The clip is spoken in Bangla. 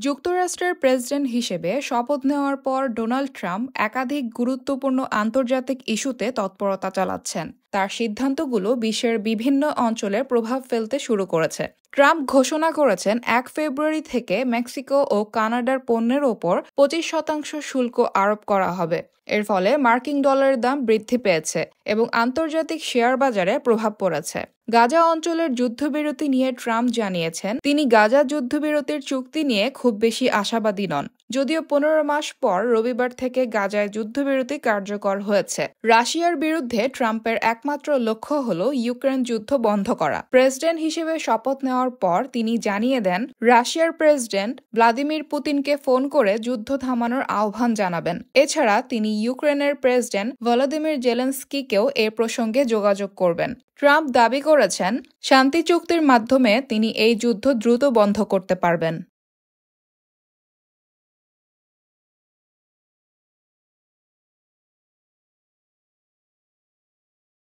যুক্তরাষ্ট্রের প্রেসিডেন্ট হিসেবে শপথ নেওয়ার পর ডোনাল্ড ট্রাম্প একাধিক গুরুত্বপূর্ণ আন্তর্জাতিক ইস্যুতে তৎপরতা চালাচ্ছেন। তার সিদ্ধান্তগুলো বিশ্বের বিভিন্ন অঞ্চলে প্রভাব ফেলতে শুরু করেছে। ট্রাম্প ঘোষণা করেছেন ১ ফেব্রুয়ারি থেকে মেক্সিকো ও কানাডার পণ্যের ওপর ২৫% শুল্ক আরোপ করা হবে। এর ফলে মার্কিন ডলারের দাম বৃদ্ধি পেয়েছে এবং আন্তর্জাতিক শেয়ার বাজারে প্রভাব পড়েছে। গাজা অঞ্চলের যুদ্ধবিরতি নিয়ে ট্রাম্প জানিয়েছেন তিনি গাজা যুদ্ধবিরতির চুক্তি নিয়ে খুব বেশি আশাবাদী নন, যদিও ১৫ মাস পর রবিবার থেকে গাজায় যুদ্ধবিরতি কার্যকর হয়েছে। রাশিয়ার বিরুদ্ধে ট্রাম্পের একমাত্র লক্ষ্য হল ইউক্রেন যুদ্ধ বন্ধ করা। প্রেসিডেন্ট হিসেবে শপথ নেওয়ার পর তিনি জানিয়ে দেন রাশিয়ার প্রেসিডেন্ট ভ্লাদিমির পুতিনকে ফোন করে যুদ্ধ থামানোর আহ্বান জানাবেন। এছাড়া তিনি ইউক্রেনের প্রেসিডেন্ট ভলোদিমির জেলেনস্কিকেও এ প্রসঙ্গে যোগাযোগ করবেন। ট্রাম্প দাবি করেছেন শান্তি চুক্তির মাধ্যমে তিনি এই যুদ্ধ দ্রুত বন্ধ করতে পারবেন।